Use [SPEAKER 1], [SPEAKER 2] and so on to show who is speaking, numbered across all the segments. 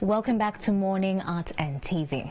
[SPEAKER 1] Welcome back to Morning at NTV.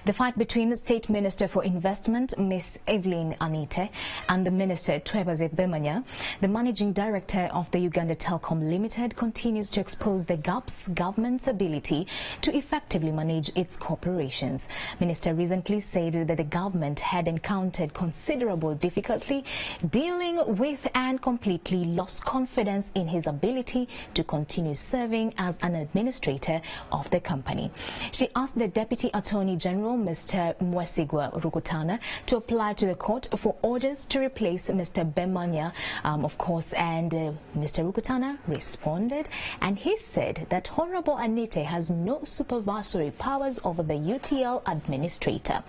[SPEAKER 1] The fight between the State Minister for Investment, Ms. Evelyn Anite, and the Minister, Twebaze Bemanya, the Managing Director of the Uganda Telecom Limited, continues to expose the gaps government's ability to effectively manage its corporations. Minister recently said that the government had encountered considerable difficulty dealing with and completely lost confidence in his ability to continue serving as an administrator of the company. She asked the Deputy Attorney General, Mr. Mwesigwa Rukutana, to apply to the court for orders to replace Mr. Bemanya, of course, and Mr. Rukutana responded, and he said that Honorable Anite has no supervisory powers over the UTL administrator.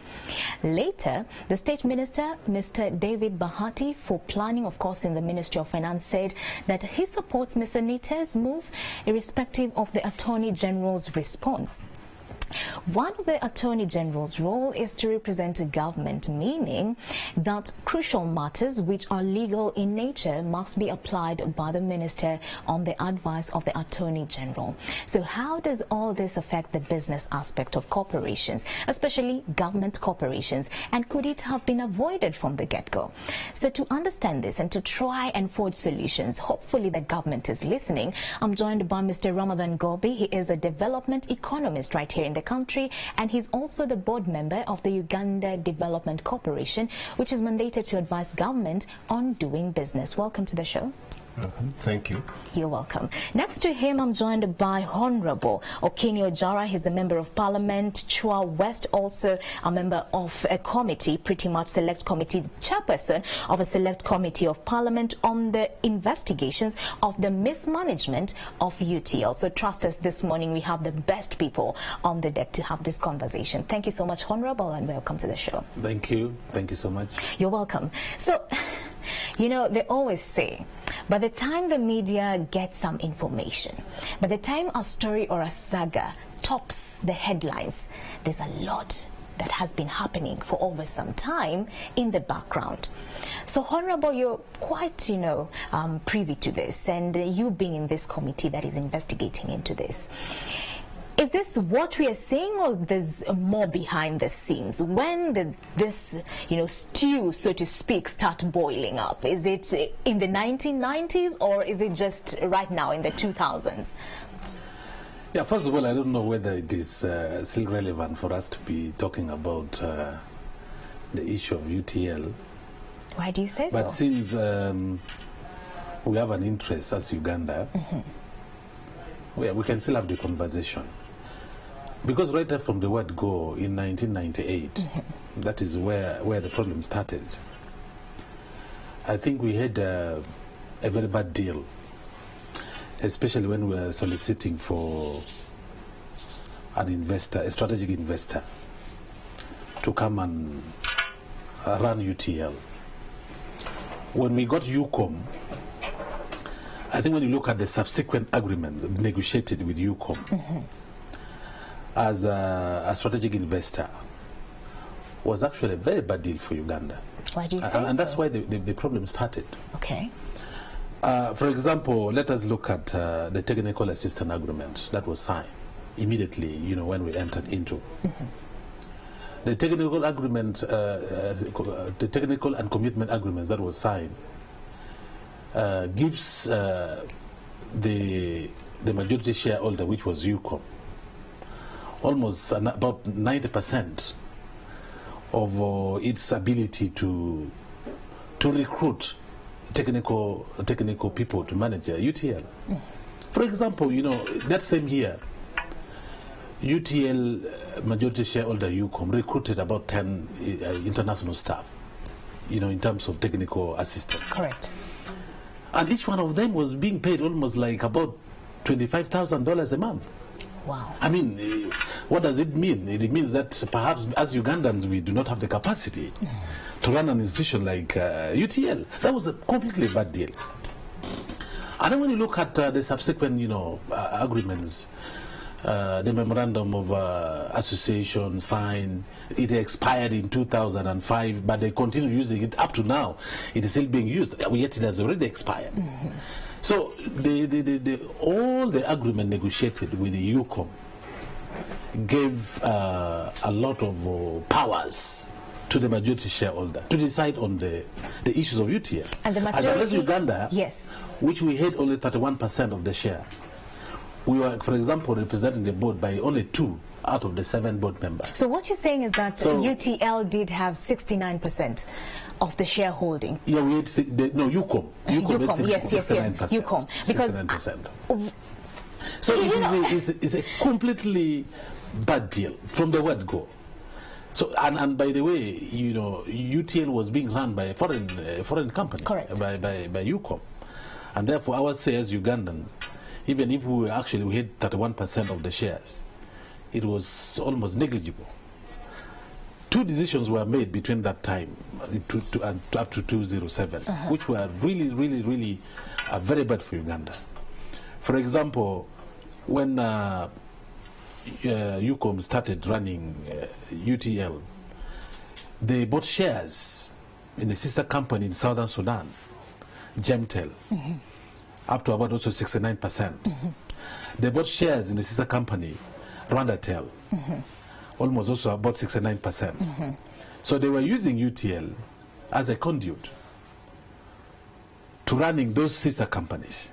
[SPEAKER 1] Later, the State Minister, Mr. David Bahati, for planning, of course, in the Ministry of Finance, said that he supports Ms. Anite's move, irrespective of the Attorney General's response. One of the Attorney General's role is to represent the government, meaning that crucial matters which are legal in nature must be applied by the Minister on the advice of the Attorney General. So how does all this affect the business aspect of corporations, especially government corporations, and could it have been avoided from the get-go? So to understand this and to try and forge solutions, hopefully the government is listening, I'm joined by Mr. Ramadan Gobi. He is a development economist right here in the country, and he's also the board member of the Uganda Development Corporation, which is mandated to advise government on doing business. Welcome to the show.
[SPEAKER 2] Thank you.
[SPEAKER 1] You're welcome. Next to him, I'm joined by Honorable Okinio Jara. He's the Member of Parliament, Chua West, also a member of a committee, pretty much select committee, chairperson of a select committee of Parliament on the investigations of the mismanagement of UTL. So trust us, this morning we have the best people on the deck to have this conversation. Thank you so much, Honorable, and welcome to the show.
[SPEAKER 2] Thank you. Thank you so much.
[SPEAKER 1] You're welcome. So, you know, they always say, by the time the media gets some information, by the time a story or a saga tops the headlines, there's a lot that has been happening for over some time in the background. So, Honorable, you're quite, privy to this, and you being in this committee that is investigating into this. Is this what we are seeing, or there's more behind the scenes? When did this, stew, so to speak, start boiling up? Is it in the 1990s, or is it just right now in the 2000s?
[SPEAKER 2] Yeah, first of all, I don't know whether it is still relevant for us to be talking about the issue of UTL.
[SPEAKER 1] Why do you say
[SPEAKER 2] so? But since we have an interest as Uganda, we can still have the conversation. Because right there from the word go in 1998, that is where the problem started. I think we had a very bad deal, especially when we were soliciting for an investor, a strategic investor, to come and run UTL. When we got UCOM, I think when you look at the subsequent agreement negotiated with UCOM, as a strategic investor, was actually a very bad deal for Uganda.
[SPEAKER 1] Why do you say so?
[SPEAKER 2] And that's why the problem started.
[SPEAKER 1] Okay.
[SPEAKER 2] For example, let us look at the technical assistance agreement that was signed immediately, when we entered into. The technical agreement, the technical and commitment agreements that was signed gives the majority shareholder, which was UCOM, almost about 90% of its ability to recruit technical people to manage UTL. For example, that same year, UTL majority shareholder UCOM recruited about 10 international staff, in terms of technical assistance.
[SPEAKER 1] Correct.
[SPEAKER 2] And each one of them was being paid almost like about $25,000 a month.
[SPEAKER 1] Wow.
[SPEAKER 2] I mean, what does it mean? It means that perhaps as Ugandans we do not have the capacity to run an institution like UTL. That was a completely bad deal. And then when you look at the subsequent, agreements, the memorandum of association signed, it expired in 2005, but they continue using it up to now. It is still being used, yet it has already expired. So all the agreement negotiated with the UCOM gave a lot of powers to the majority shareholder to decide on the issues of UTL.
[SPEAKER 1] And the majority,
[SPEAKER 2] as well as Uganda,
[SPEAKER 1] yes,
[SPEAKER 2] which we had only 31% of the share. We were, for example, representing the board by only 2 out of the 7 board members.
[SPEAKER 1] So what you're saying is that UTL did have 69% of the shareholding.
[SPEAKER 2] Yeah, we had UCOM. UCOM had 69%.
[SPEAKER 1] Yes, UCOM. Because
[SPEAKER 2] 69%. So it's a completely bad deal from the word go. So and by the way, you know, UTL was being run by a foreign company.
[SPEAKER 1] Correct.
[SPEAKER 2] By UCOM, and therefore I would say as Ugandan, even if we had 31% of the shares, it was almost negligible. 2 decisions were made between that time up to 2007, which were really very bad for Uganda. For example, when UCOM started running UTL, they bought shares in a sister company in Southern Sudan, Gemtel, up to about also 69%. They bought shares in the sister company, Rwandatel, almost also about 69%. So they were using UTL as a conduit to running those sister companies.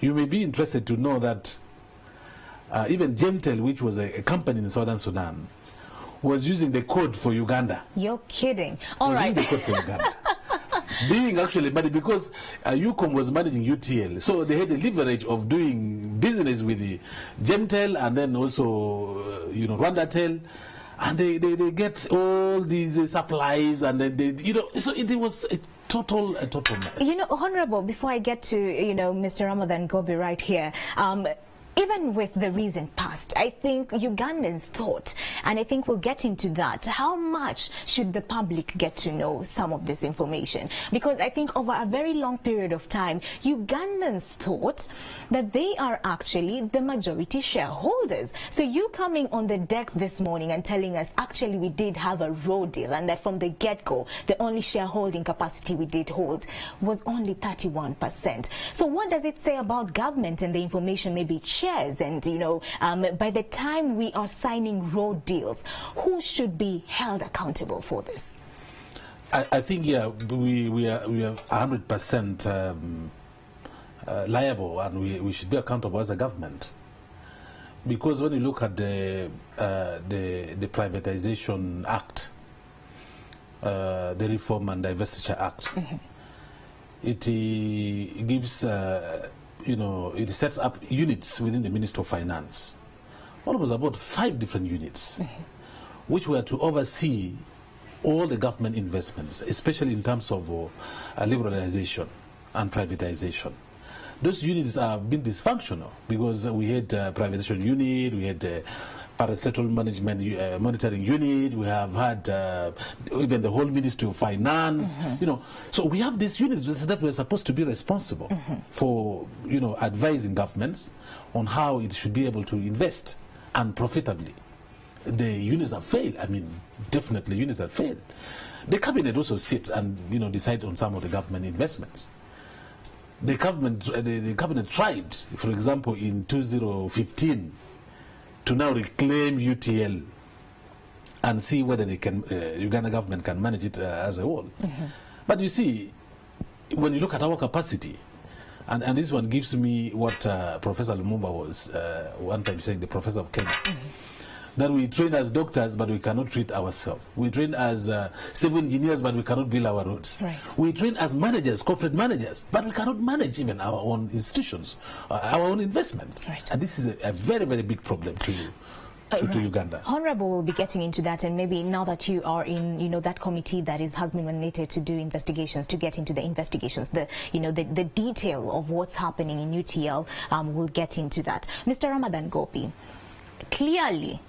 [SPEAKER 2] You may be interested to know that even Gemtel, which was a company in Southern Sudan, was using the code for Uganda.
[SPEAKER 1] You're kidding. All right.
[SPEAKER 2] The code for Uganda. Being actually money because UCOM was managing UTL, so they had the leverage of doing business with the Gemtel and then also Rwandatel, and they get all these supplies and then so it was a total mess.
[SPEAKER 1] Honorable, before I get to Mr. Ramadan Gobi right here, even with the recent past, I think Ugandans thought, and I think we'll get into that, how much should the public get to know some of this information? Because I think over a very long period of time, Ugandans thought that they are actually the majority shareholders. So you coming on the deck this morning and telling us, actually, we did have a raw deal, and that from the get-go, the only shareholding capacity we did hold was only 31%. So what does it say about government and the information maybe shares? And by the time we are signing raw deals, who should be held accountable for this?
[SPEAKER 2] I think we are 100% liable, and we should be accountable as a government, because when you look at the Privatization Act, the Reform and Divestiture Act, it gives it sets up units within the Ministry of Finance. Almost about 5 different units, which were to oversee all the government investments, especially in terms of liberalization and privatization. Those units have been dysfunctional because we had privatization unit, we had parastatal management monitoring unit, we have had even the whole Ministry of Finance, so we have these units that were supposed to be responsible for advising governments on how it should be able to invest and profitably. The units have failed. I mean, definitely units have failed. The cabinet also sits and decide on some of the government investments. The cabinet tried, for example, in 2015 to now reclaim UTL and see whether they can, Uganda government can manage it as a whole. But you see, when you look at our capacity, and this one gives me what Professor Lumumba was one time saying, the professor of Kenya, that we train as doctors, but we cannot treat ourselves. We train as civil engineers, but we cannot build our roads. Right. We train as managers, corporate managers, but we cannot manage even our own institutions, our own investment. Right. And this is a very, very big problem to Uganda.
[SPEAKER 1] Honorable will be getting into that, and maybe now that you are in, that committee that has been mandated to do investigations, to get into the investigations, the detail of what's happening in UTL, we'll get into that. Mr. Ramadan Gopi, clearly,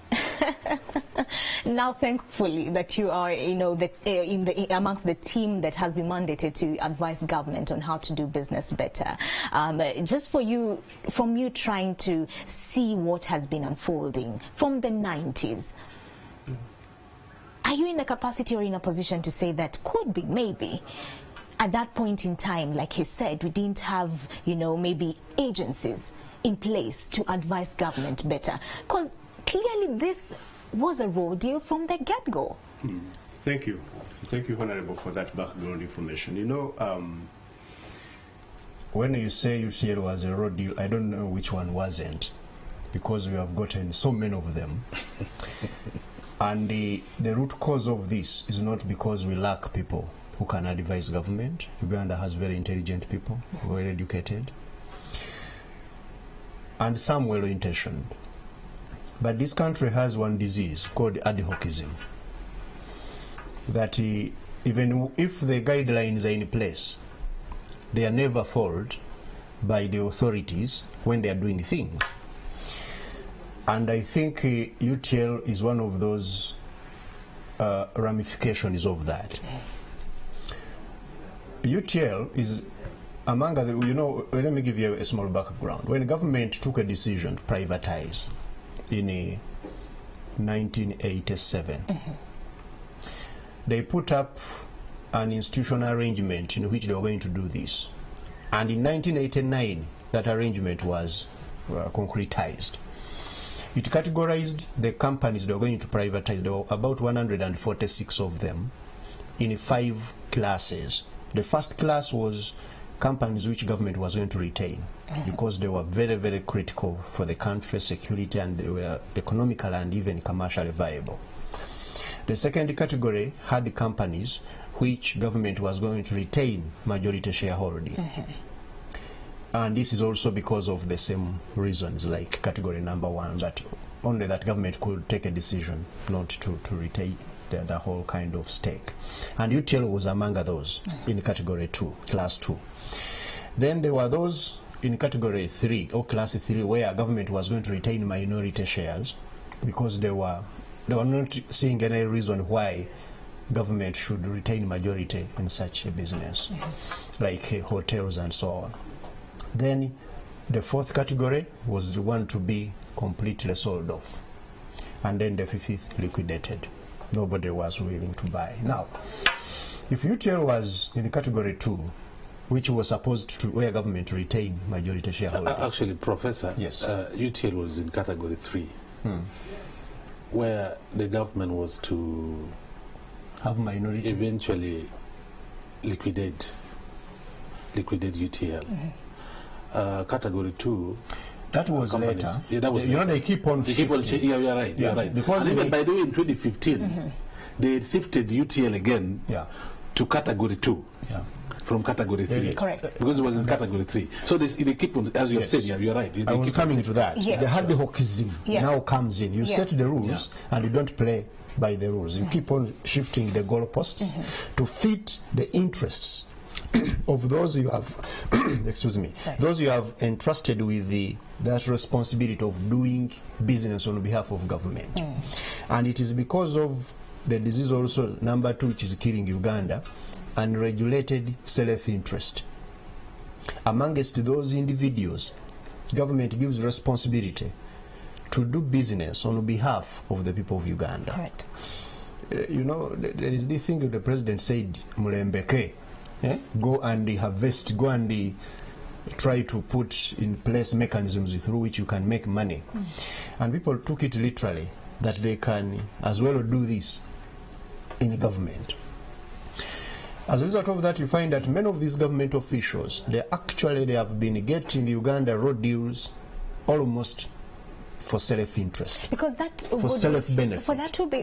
[SPEAKER 1] now thankfully that you are, amongst the team that has been mandated to advise government on how to do business better. Just from you trying to see what has been unfolding from the 90s, are you in a capacity or in a position to say that could be maybe at that point in time, like he said, we didn't have, maybe agencies in place to advise government better? Because clearly this was a raw deal from the get-go.
[SPEAKER 3] Thank you. Thank you, Honorable, for that background information. You know, when you say UTL was a raw deal, I don't know which one wasn't, because we have gotten so many of them. And the root cause of this is not because we lack people who can advise government. Uganda has very intelligent people, well educated, and some well-intentioned. But this country has one disease called advocacy, that even if the guidelines are in place, they are never followed by the authorities when they are doing things. And I think UTL is one of those ramifications of that. UTL is among other, you know, let me give you a small background. When the government took a decision to privatize in 1987, they put up an institutional arrangement in which they were going to do this. And in 1989, that arrangement was concretized. It categorized the companies they were going to privatize. There were about 146 of them in 5 classes. The first class was companies which government was going to retain because they were very, very critical for the country's security, and they were economical and even commercially viable. The second category had the companies which government was going to retain majority shareholding. And this is also because of the same reasons like category number 1, that only that government could take a decision not to retain the whole kind of stake. And UTL was among those in category 2, class 2. Then there were those in category 3 or class 3 where government was going to retain minority shares because they were not seeing any reason why government should retain majority in such a business, like hotels and so on. Then the 4th category was the one to be completely sold off. And then the 5th liquidated. Nobody was willing to buy. Now, if UTL was in category 2, which was supposed to, where government retain majority shareholding.
[SPEAKER 2] Actually, Professor,
[SPEAKER 3] yes.
[SPEAKER 2] UTL was in category 3, where the government was to
[SPEAKER 3] have minority,
[SPEAKER 2] eventually liquidate UTL. Category 2.
[SPEAKER 3] That was later.
[SPEAKER 2] Yeah, that was
[SPEAKER 3] you
[SPEAKER 2] later.
[SPEAKER 3] know, they keep on shifting.
[SPEAKER 2] Yeah, you're right. You're right. Because and even by the way, in 2015, they shifted UTL again to category 2 from category 3.
[SPEAKER 1] Correct.
[SPEAKER 2] Because it was in category 3. So they keep on, as you have said, you're right.
[SPEAKER 3] I was coming to that.
[SPEAKER 1] Yes.
[SPEAKER 3] The advocacy now comes in. You set the rules and you don't play by the rules. You keep on shifting the goalposts to fit the interests of those you have excuse me, those you have entrusted with that responsibility of doing business on behalf of government. And it is because of the disease also number 2, which is killing Uganda, unregulated self-interest. Amongst those individuals, government gives responsibility to do business on behalf of the people of Uganda.
[SPEAKER 1] Correct.
[SPEAKER 3] You know, there is the thing that the president said, Mulembeke. Go and harvest, go and try to put in place mechanisms through which you can make money. And people took it literally, that they can as well do this in government. As a result of that, you find that many of these government officials, they have been getting Uganda road deals almost for self-interest,
[SPEAKER 1] because that
[SPEAKER 3] for self-benefit.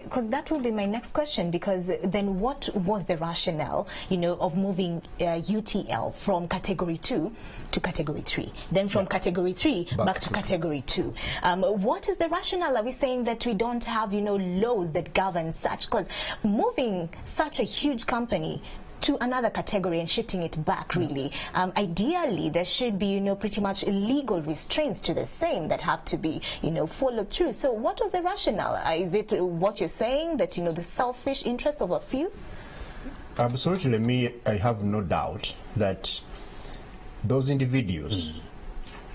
[SPEAKER 1] Because that will be my next question. Because then, what was the rationale, you know, of moving UTL from category 2 to category 3, then from category 3 back to category 2? What is the rationale? Are we saying that we don't have, you know, laws that govern such? Because moving such a huge company to another category and shifting it back, really, ideally there should be, you know, pretty much legal restraints to the same that have to be, you know, followed through. So what was the rationale? Is it what you're saying, that, you know, the selfish interest of a few?
[SPEAKER 3] Absolutely. I have no doubt that those individuals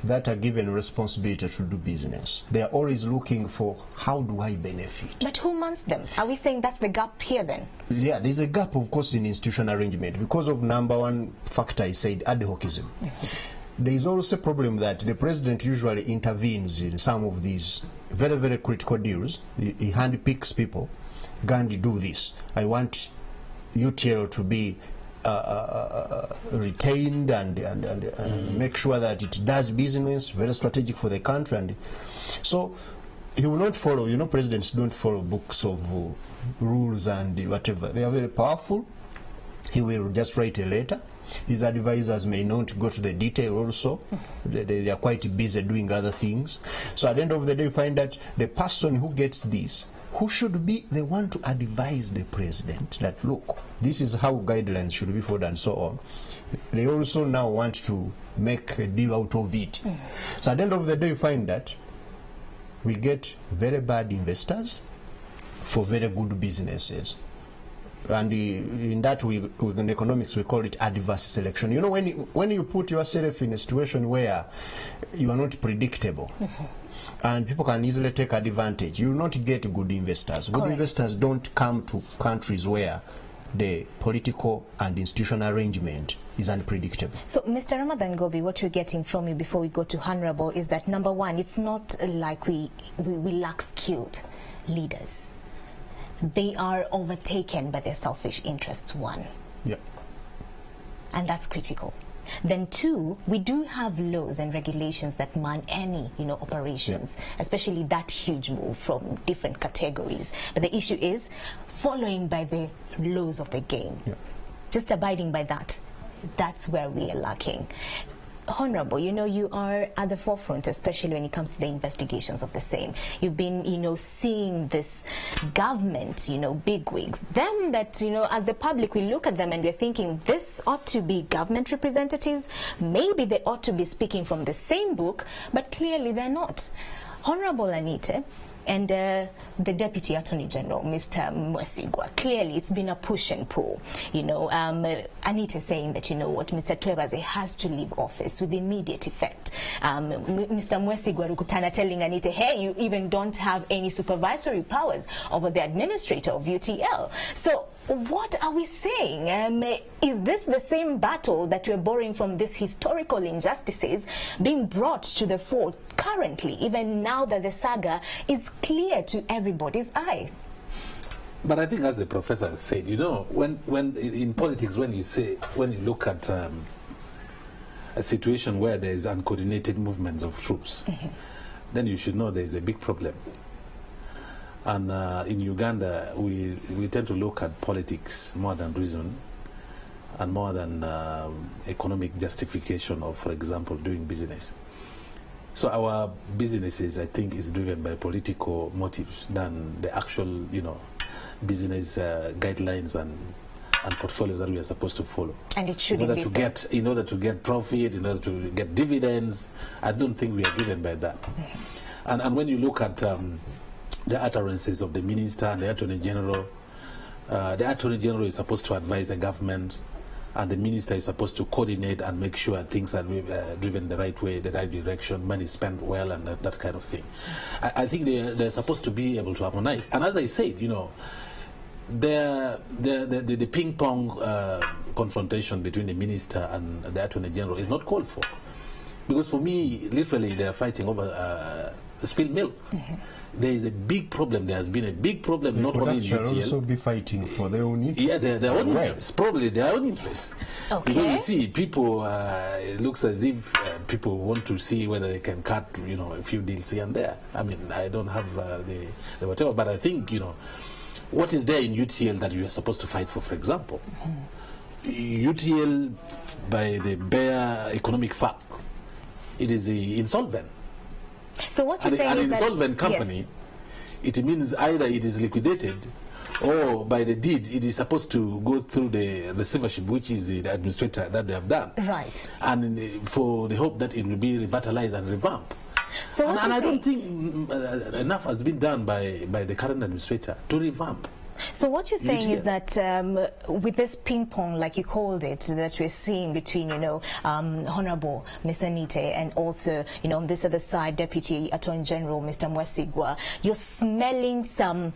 [SPEAKER 3] that are given responsibility to do business, they are always looking for, how do I benefit?
[SPEAKER 1] But who mans them? Are we saying that's the gap here then?
[SPEAKER 3] Yeah, there's a gap, of course, in institutional arrangement because of number 1 factor, I said, advocacy. There is also a problem that the president usually intervenes in some of these very, very critical deals. He handpicks people. Gandhi, do this. I want UTL to be retained and make sure that it does business, very strategic for the country. And so he will not follow, you know, presidents don't follow books of rules and whatever. They are very powerful. He will just write a letter. His advisors may not go to the detail also. They are quite busy doing other things. So at the end of the day, you find that the person who gets this, who should be the one to advise the president that, look, this is how guidelines should be followed and so on. They also now want to make a deal out of it. So at the end of the day, you find that we get very bad investors for very good businesses. And in that, in economics, we call it adverse selection. You know, when you put yourself in a situation where you are not predictable, and people can easily take advantage, you will not get good investors. Good investors don't come to countries where the political and institutional arrangement is unpredictable. So,
[SPEAKER 1] Mr. Ramadan Gobi, what we're getting from you before we go to Honorable is that, number one, it's not like we lack skilled leaders. They are overtaken by their selfish interests, one.
[SPEAKER 3] Yeah.
[SPEAKER 1] And that's critical. Then two, we do have laws and regulations that man any, you know, operations, especially that huge move from different categories. But the issue is following by the laws of the game. Yeah. Just abiding by that. That's where we are lacking. Honorable, you know, you are at the forefront, especially when it comes to the investigations of the same. You've been, you know, seeing this government, you know, bigwigs, them that, you know, as the public, we look at them and we're thinking this ought to be government representatives. Maybe they ought to be speaking from the same book, but clearly they're not. Honorable Anita and the Deputy Attorney General, Mr. Mwesigwa, clearly it's been a push and pull. You know, Anita saying that, you know what, Mr. Twebaze has to leave office with immediate effect. Mr. Mwesigwa Rukutana telling Anita, hey, you even don't have any supervisory powers over the administrator of UTL. So what are we saying? Is this the same battle that we're borrowing from these historical injustices being brought to the fore currently, even now that the saga is clear to everybody's eye?
[SPEAKER 2] But I think, as the professor said, you know, when in politics, when you look at a situation where there is uncoordinated movements of troops, then you should know there is a big problem. And in Uganda, we tend to look at politics more than reason and more than economic justification of, for example, doing business. So our businesses, I think, is driven by political motives than the actual, you know, business guidelines and portfolios that we are supposed to follow.
[SPEAKER 1] And it shouldn't be so.
[SPEAKER 2] In order to get profit, in order to get dividends, I don't think we are driven by that. And when you look at the utterances of the minister and the Attorney General is supposed to advise the government, and the minister is supposed to coordinate and make sure things are driven the right way, the right direction, money spent well, and that kind of thing. I think they're supposed to be able to harmonize. And as I said, you know, the ping-pong confrontation between the minister and the Attorney General is not called for. Because for me, literally, they're fighting over spilled milk. There is a big problem. There has been a big problem, not only in UTL.
[SPEAKER 3] Also be fighting for their own interests.
[SPEAKER 2] Yeah, their own interests. Probably their own interests.
[SPEAKER 1] Okay.
[SPEAKER 2] Because you see, people, it looks as if people want to see whether they can cut, you know, a few deals here and there. I mean, I don't have the whatever, but I think, you know, what is there in UTL that you are supposed to fight for example? UTL, by the bare economic fact, it is the insolvent.
[SPEAKER 1] So what you're saying is that... An
[SPEAKER 2] insolvent company, it means either it is liquidated or by the deed it is supposed to go through the receivership, which is the administrator that they have done.
[SPEAKER 1] Right.
[SPEAKER 2] And for the hope that it will be revitalized and revamped.
[SPEAKER 1] So
[SPEAKER 2] and I don't think enough has been done by the current administrator to revamp.
[SPEAKER 1] So what you're saying is that with this ping-pong, like you called it, that we're seeing between, you know, Honorable Ms. Anite and also, you know, on this other side, Deputy Attorney General Mr. Mwesigwa, you're smelling some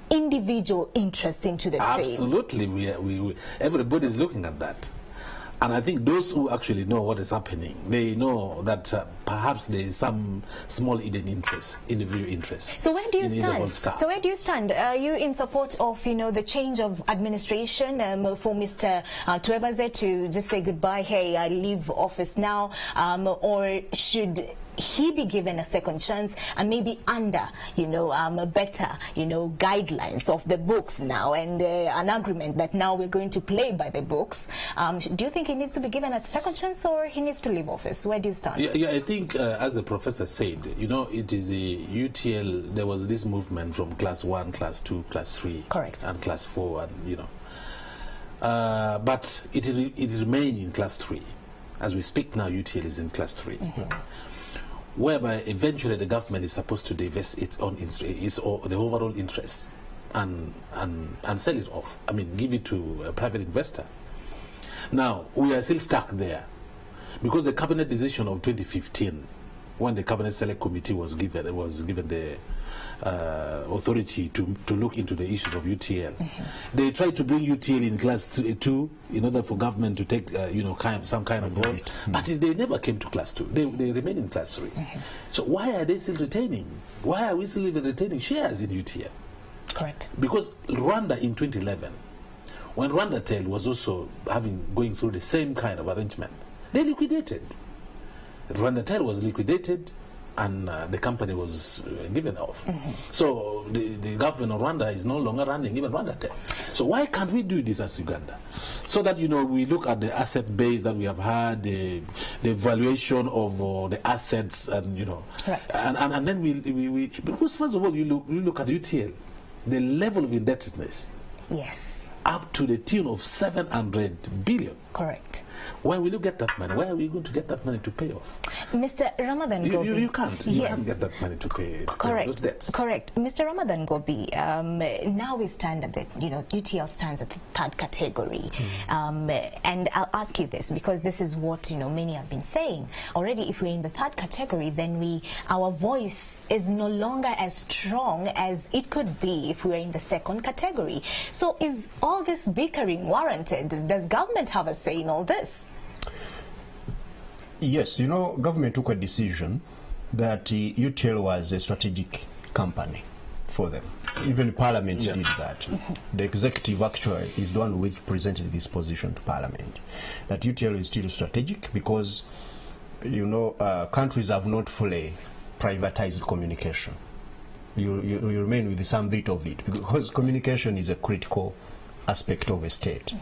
[SPEAKER 1] individual interest into the same.
[SPEAKER 2] Absolutely, everybody's looking at that. And I think those who actually know what is happening, they know that perhaps there is some small hidden interest, individual interest.
[SPEAKER 1] So where do you stand? So where do you stand? Are you in support of, the change of administration for Mr. Twebaze to just say goodbye, hey, I leave office now, or should he be given a second chance and maybe under, better, guidelines of the books now and an agreement that now we're going to play by the books? Do you think he needs to be given a second chance or he needs to leave office? Where do you stand?
[SPEAKER 2] Yeah, I think as the professor said, it is a UTL, there was this movement from class 1, class 2, class 3.
[SPEAKER 1] Correct.
[SPEAKER 2] And class 4, and but it remained in class 3. As we speak now, UTL is in class 3. Whereby eventually the government is supposed to divest its own the overall interest and sell it off. I mean, give it to a private investor. Now we are still stuck there because the cabinet decision of 2015, when the cabinet select committee was given the authority to look into the issues of UTL. They tried to bring UTL in class 2 in order for government to take some kind of role, but they never came to class 2. They remain in class 3. So why are they still retaining? Why are we still even retaining shares in UTL?
[SPEAKER 1] Correct.
[SPEAKER 2] Because Rwanda in 2011, when Rwandatel was also going through the same kind of arrangement, they liquidated. Rwandatel was liquidated, and the company was given off. So the government of Rwanda is no longer running even Rwandatel. So why can't we do this as Uganda? So that, we look at the asset base that we have had, the valuation of the assets, and,
[SPEAKER 1] right.
[SPEAKER 2] and then we because first of all, you look at UTL, the level of indebtedness.
[SPEAKER 1] Yes.
[SPEAKER 2] Up to the tune of 700 billion.
[SPEAKER 1] Correct.
[SPEAKER 2] When will you get that money? Where are we going to get that money to pay off?
[SPEAKER 1] Mr. Ramadan Gobi.
[SPEAKER 2] You can't. You can't get that money to pay those debts.
[SPEAKER 1] Correct. Mr. Ramadan Gobi, now we stand at the, UTL stands at the 3rd category. And I'll ask you this because this is what, many have been saying. Already, if we're in the 3rd category, then our voice is no longer as strong as it could be if we were in the 2nd category. So is all this bickering warranted? Does government have a say in all this?
[SPEAKER 3] Yes, government took a decision that UTL was a strategic company for them. Even Parliament did that. The executive actually is the one which presented this position to Parliament, that UTL is still strategic because, countries have not fully privatized communication. You remain with some bit of it because communication is a critical aspect of a state.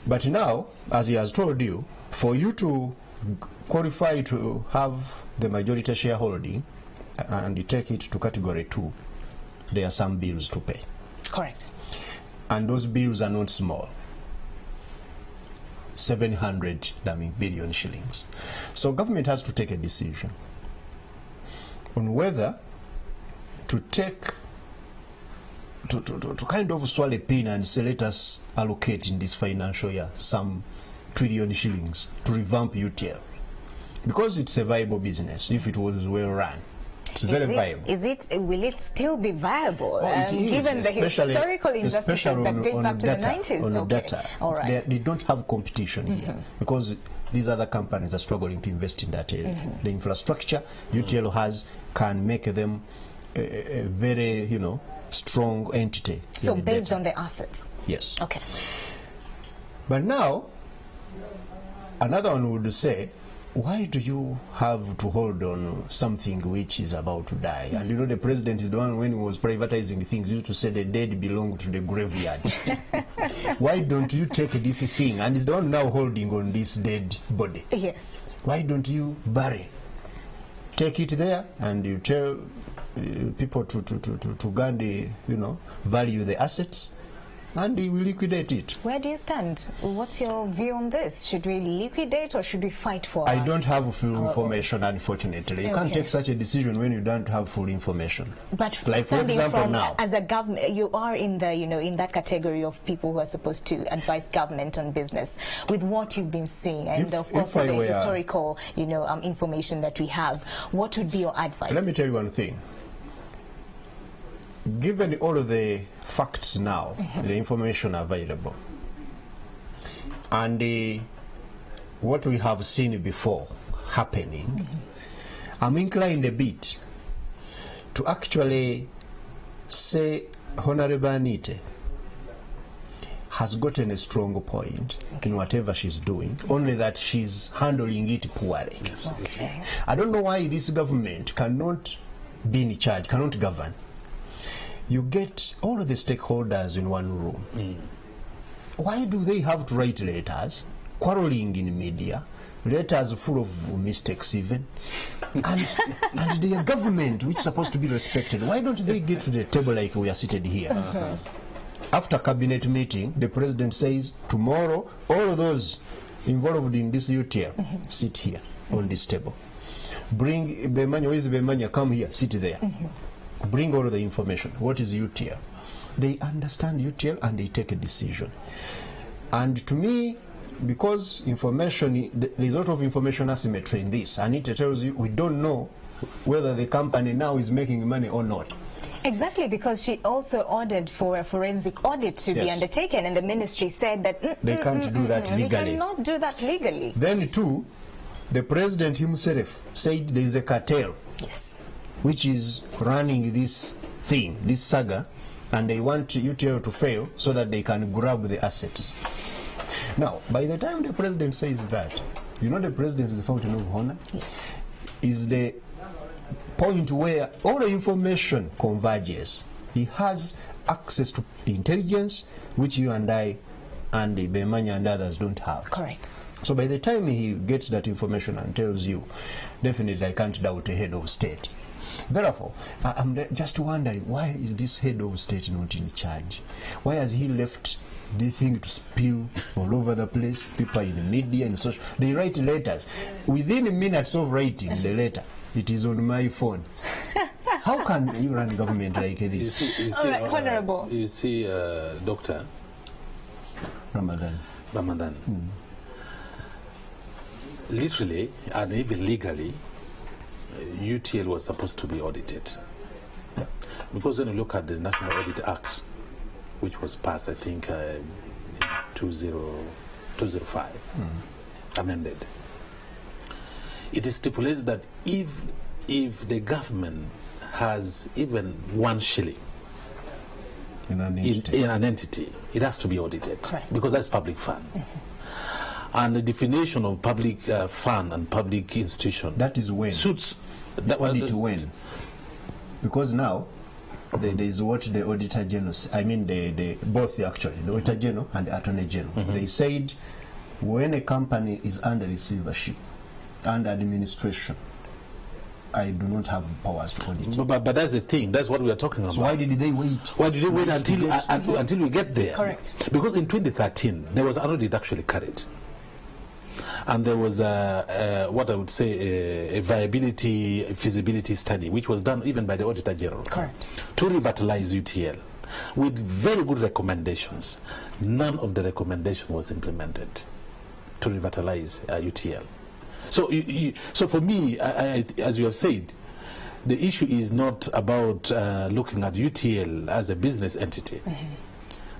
[SPEAKER 3] But now, as he has told you, for you to qualify to have the majority shareholding and you take it to category 2, there are some bills to pay.
[SPEAKER 1] Correct.
[SPEAKER 3] And those bills are not small. 700 billion shillings. So government has to take a decision on whether to kind of swallow a pin and say, let us allocate in this financial year some trillion shillings to revamp UTL. Because it's a viable business, if it was well run. It's very viable.
[SPEAKER 1] Will it still be viable,
[SPEAKER 3] especially
[SPEAKER 1] given the historical injustices that date back to the 90s?
[SPEAKER 3] On the data.
[SPEAKER 1] All right.
[SPEAKER 3] They don't have competition here because these other companies are struggling to invest in that area. The infrastructure UTL can make them a very, strong entity.
[SPEAKER 1] So based on the assets?
[SPEAKER 3] Yes.
[SPEAKER 1] Okay.
[SPEAKER 3] But now, another one would say, why do you have to hold on something which is about to die? And the president is the one, when he was privatizing things, used to say the dead belong to the graveyard. Why don't you take this thing? And he's the one now holding on this dead body.
[SPEAKER 1] Yes.
[SPEAKER 3] Why don't you bury? Take it there and you tell people to gain the, value the assets, and we will liquidate it.
[SPEAKER 1] Where do you stand? What's your view on this? Should we liquidate or should we fight for?
[SPEAKER 3] I don't have full information, unfortunately. You can't take such a decision when you don't have full information.
[SPEAKER 1] But
[SPEAKER 3] like, for example, now,
[SPEAKER 1] as a government, you are in the, in that category of people who are supposed to advise government on business. With what you've been seeing, and of course the historical, information that we have, what would be your advice?
[SPEAKER 3] Let me tell you one thing. Given all of the facts now, the information available, And what we have seen before happening, I'm inclined a bit to actually say Honorable Anite has gotten a strong point in whatever she's doing, only that she's handling it poorly.
[SPEAKER 1] Okay.
[SPEAKER 3] I don't know why this government cannot be in charge, cannot govern. You get all of the stakeholders in one room. Why do they have to write letters, quarreling in media, letters full of mistakes even, and their government, which is supposed to be respected, why don't they get to the table like we are seated here? After cabinet meeting, the president says, tomorrow, all of those involved in this UTL, sit here on this table. Bring Bemanya, where is Bemanya? Come here, sit there. Bring all of the information. What is UTL? They understand UTL and they take a decision. And to me, because information, there's a lot of information asymmetry in this, and it tells you we don't know whether the company now is making money or not.
[SPEAKER 1] Exactly, because she also ordered for a forensic audit to be undertaken, and the ministry said that
[SPEAKER 3] they can't do that legally.
[SPEAKER 1] They cannot do that legally.
[SPEAKER 3] Then too, the president himself said there is a cartel, which is running this thing, this saga, and they want UTL to fail so that they can grab the assets. Now, by the time the president says that, you know the president is the fountain of honor? Is the point where all the information converges. He has access to intelligence, which you and I and Bemanya and others don't have.
[SPEAKER 1] Correct.
[SPEAKER 3] So by the time he gets that information and tells you, definitely I can't doubt a head of state. Therefore, I'm just wondering, why is this head of state not in charge? Why has he left this thing to spill all over the place? People in the media and social, they write letters. Within minutes of writing the letter, it is on my phone. How can you run a government like this?
[SPEAKER 2] You see,
[SPEAKER 1] all right, Honorable.
[SPEAKER 2] You see, Dr.
[SPEAKER 3] Ramadan.
[SPEAKER 2] Literally and even legally, UTL was supposed to be audited. Because when you look at the National Audit Act, which was passed, I think, 2005, amended, it stipulates that if the government has even 1 shilling in an entity, it has to be audited.
[SPEAKER 1] Correct.
[SPEAKER 2] Because that's public fund. And the definition of public fund and public institution,
[SPEAKER 3] that is when
[SPEAKER 2] suits
[SPEAKER 3] that audit when, because now there is what the Auditor General, I mean both actually, the Auditor General and the Attorney General, they said when a company is under receivership and administration, I do not have powers to audit.
[SPEAKER 2] But that's the thing. That's what we are talking about.
[SPEAKER 3] So why did they wait?
[SPEAKER 2] Why did they wait until we get there?
[SPEAKER 1] Correct.
[SPEAKER 2] Because in 2013 there was an audit actually carried, and there was what I would say a viability, a feasibility study, which was done even by the Auditor General.
[SPEAKER 1] Correct.
[SPEAKER 2] To revitalize UTL, with very good recommendations. None of the recommendation was implemented to revitalize UTL. So, so for me, as you have said, the issue is not about looking at UTL as a business entity,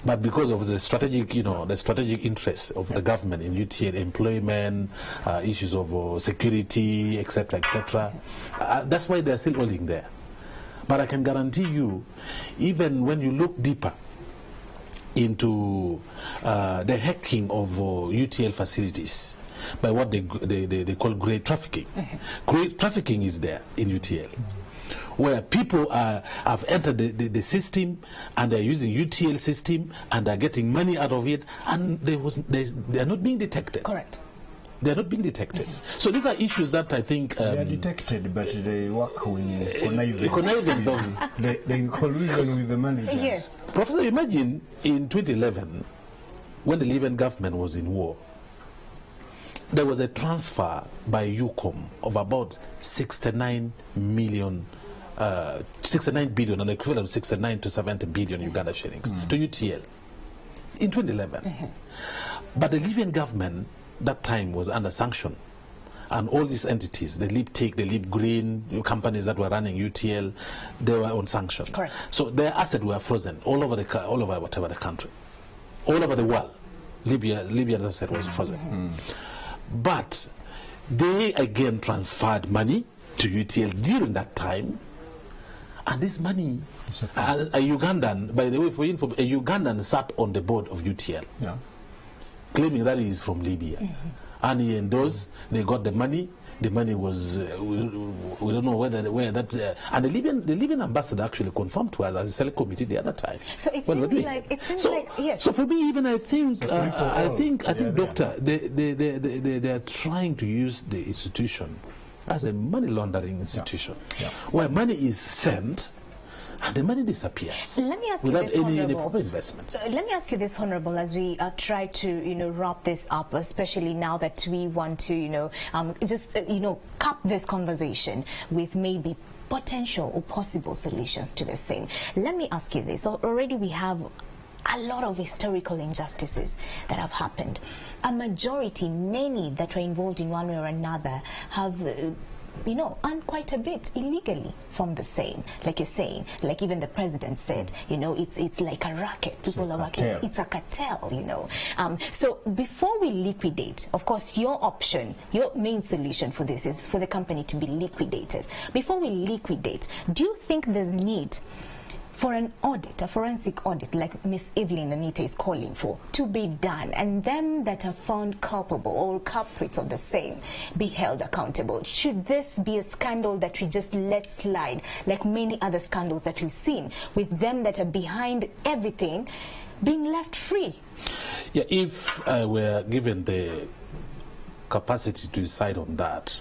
[SPEAKER 2] but because of the strategic, the strategic interests of the government in UTL, employment, issues of security, etc., etc. That's why they're still holding there. But I can guarantee you, even when you look deeper into the hacking of UTL facilities, by what they call grey trafficking. Grey trafficking is there in UTL, where people have entered the system and they're using UTL system and they're getting money out of it, and they're not being detected.
[SPEAKER 1] Correct.
[SPEAKER 2] They're not being detected. So these are issues that I think...
[SPEAKER 3] they are detected, but they work with connivance of the collusion with the managers.
[SPEAKER 1] Yes.
[SPEAKER 2] Professor, imagine in 2011, when the Libyan government was in war, there was a transfer by UCOM of about 69 billion, an equivalent of 69 to 70 billion Uganda shillings to UTL in 2011. But the Libyan government that time was under sanction, and all these entities, the Lib Tick, the Lib Green, companies that were running UTL, they were on sanction.
[SPEAKER 1] Correct.
[SPEAKER 2] So their assets were frozen all over the country, all over the world. Libya, as I said, was frozen. But they again transferred money to UTL during that time, and this money, a Ugandan, by the way, for info, a Ugandan sat on the board of UTL, claiming that he is from Libya, and he endorsed. They got the money. The money was we don't know where that and the Libyan ambassador actually confirmed to us as a select committee the other time.
[SPEAKER 1] So it seems like yes.
[SPEAKER 2] So for me, even I think doctor, they are trying to use the institution as a money laundering institution, where money is sent and the money disappears.
[SPEAKER 1] Let me ask
[SPEAKER 2] without
[SPEAKER 1] you this,
[SPEAKER 2] any proper investments.
[SPEAKER 1] Let me ask you this, Honorable, as we try to wrap this up, especially now that we want to cap this conversation with maybe potential or possible solutions to the same. Let me ask you this. Already we have a lot of historical injustices that have happened. A majority, many that were involved in one way or another, have earned quite a bit illegally from the same. Like you're saying, like even the president said, it's like a racket. People are working. It's a cartel, So before we liquidate, of course, your option, your main solution for this is for the company to be liquidated. Before we liquidate, do you think there's need for an audit, a forensic audit, like Miss Evelyn Anita is calling for, to be done, and them that are found culpable or culprits of the same be held accountable? Should this be a scandal that we just let slide, like many other scandals that we've seen, with them that are behind everything being left free?
[SPEAKER 2] Yeah, if we're given the capacity to decide on that,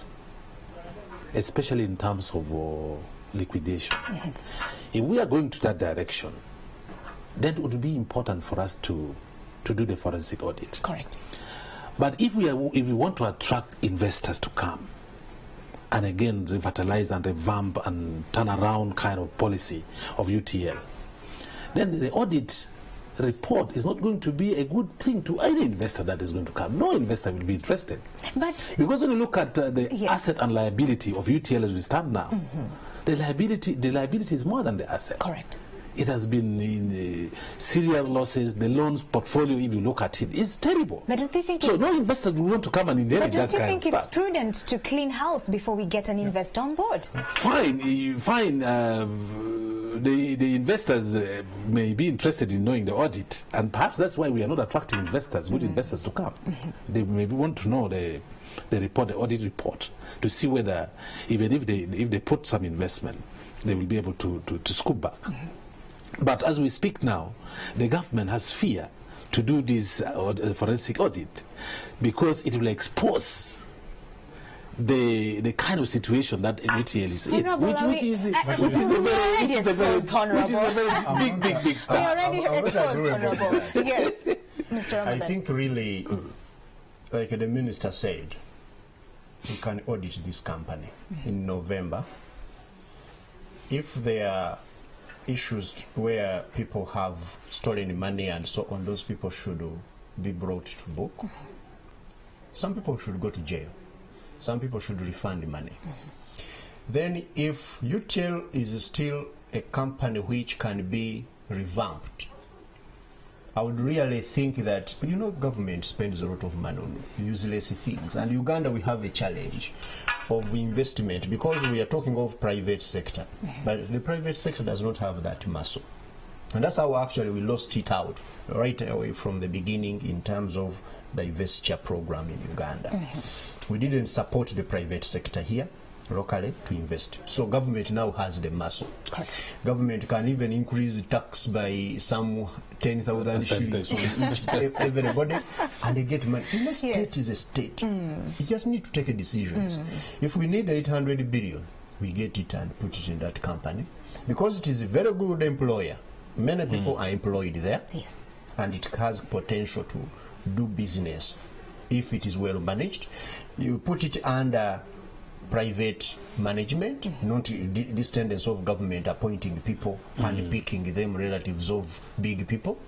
[SPEAKER 2] especially in terms of liquidation, if we are going to that direction, then it would be important for us to do the forensic audit.
[SPEAKER 1] Correct.
[SPEAKER 2] But if we want to attract investors to come, and again revitalize and revamp and turn around kind of policy of UTL, then the audit report is not going to be a good thing to any investor that is going to come. No investor will be interested. But because when you look at the asset and liability of UTL as we stand now, the liability is more than the asset.
[SPEAKER 1] Correct.
[SPEAKER 2] It has been in serious losses. The loans portfolio, if you look at it, is terrible.
[SPEAKER 1] But don't you think
[SPEAKER 2] so? No investor will want to come and inherit that kind of stuff.
[SPEAKER 1] But don't you think it's prudent to clean house before we get an investor on board?
[SPEAKER 2] Fine. The investors may be interested in knowing the audit, and perhaps that's why we are not attracting investors, good investors to come. They maybe want to know the report, the audit report, to see whether even if they put some investment, they will be able to scoop back. But as we speak now, the government has fear to do this forensic audit because it will expose the kind of situation that UTL is in, which is a very big start.
[SPEAKER 1] We already exposed, Honorable. Yes, Mr. Ramadan.
[SPEAKER 3] I think really, like the minister said, we can audit this company in November. If there are issues where people have stolen money and so on, those people should be brought to book. Some people should go to jail. Some people should refund the money. Then if UTL is still a company which can be revamped, I would really think that, government spends a lot of money on useless things. And Uganda, we have a challenge of investment because we are talking of private sector. But the private sector does not have that muscle. And that's how actually we lost it out right away from the beginning in terms of the divestiture program in Uganda. We didn't support the private sector here locally to invest. So government now has the muscle. Correct. Government can even increase tax by some 10,000 shillings to everybody, and they get money. And a state is a state. You just need to take decisions. If we need 800 billion, we get it and put it in that company because it is a very good employer. Many people are employed there, and it has potential to do business if it is well managed. You put it under private management, not this tendency of government appointing people and picking them relatives of big people.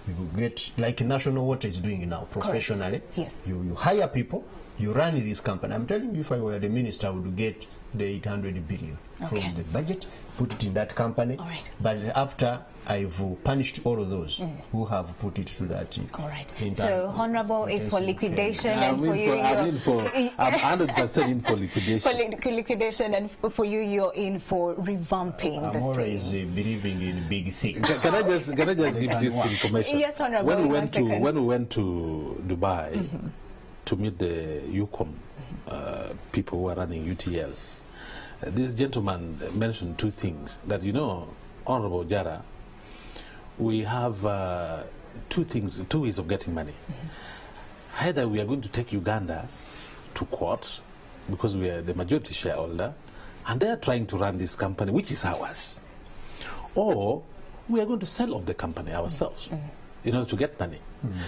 [SPEAKER 3] You get like National Water is doing now professionally.
[SPEAKER 1] Yes.
[SPEAKER 3] You hire people You run this company. I'm telling you, if I were the minister, I would get the 800 billion from the budget, put it in that company.
[SPEAKER 1] All right.
[SPEAKER 3] But after I've punished all of those who have put it to that.
[SPEAKER 1] All right. So Honorable is for liquidation, and for you,
[SPEAKER 2] I'm 100% in for liquidation.
[SPEAKER 1] For liquidation, and for you, you're in for revamping the
[SPEAKER 3] I'm always believing in big things.
[SPEAKER 2] Can I just give this information?
[SPEAKER 1] Yes, Honorable.
[SPEAKER 2] When we went to Dubai to meet the UCOM people who are running UTL, this gentleman mentioned two things that, Honorable Jara, we have two ways of getting money. Either we are going to take Uganda to court because we are the majority shareholder and they are trying to run this company, which is ours, or we are going to sell off the company ourselves in order to get money.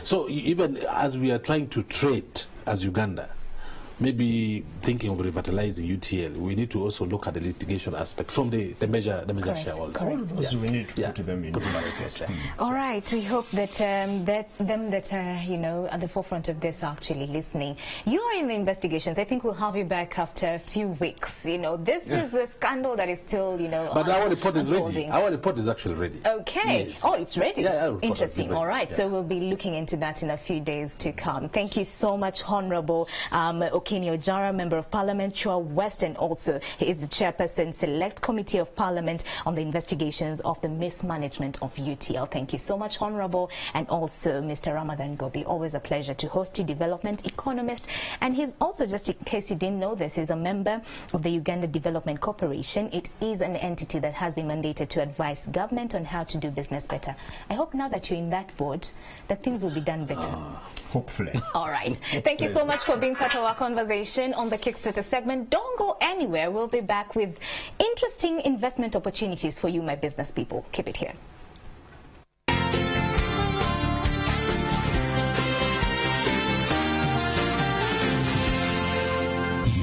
[SPEAKER 2] So even as we are trying to trade as Uganda, maybe thinking of revitalizing UTL, we need to also look at the litigation aspect from the major shareholder.
[SPEAKER 3] Correct. So we need to put them in basket.
[SPEAKER 1] All right. We hope that them that are at the forefront of this are actually listening. You are in the investigations. I think we'll have you back after a few weeks. This is a scandal that is still
[SPEAKER 2] But our report is ready. Our report is actually ready.
[SPEAKER 1] Okay. Yes. Oh, it's ready.
[SPEAKER 2] Yeah,
[SPEAKER 1] interesting. All right. Yeah. So we'll be looking into that in a few days to come. Thank you so much, Honorable Okenio Jara, Member of Parliament, Chua West, and also he is the Chairperson, Select Committee of Parliament on the investigations of the mismanagement of UTL. Thank you so much, Honorable, and also Mr. Ramadan Gobi. Always a pleasure to host you, development economist. And he's also, just in case you didn't know this, he's a member of the Uganda Development Corporation. It is an entity that has been mandated to advise government on how to do business better. I hope now that you're in that board, that things will be done better.
[SPEAKER 3] Hopefully.
[SPEAKER 1] All right. Thank you so much for being part of our conversation on the Kickstarter segment. Don't go anywhere. We'll be back with interesting investment opportunities for you, my business people. Keep it here.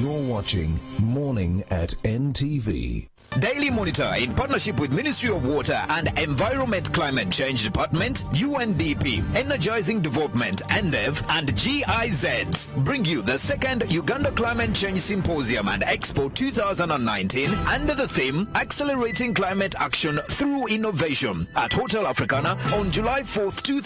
[SPEAKER 4] You're watching Morning at NTV.
[SPEAKER 5] Daily Monitor, in partnership with Ministry of Water and Environment Climate Change Department, UNDP, Energizing Development, NDEV, and GIZ, bring you the second Uganda Climate Change Symposium and Expo 2019 under the theme Accelerating Climate Action Through Innovation at Hotel Africana on July 4th,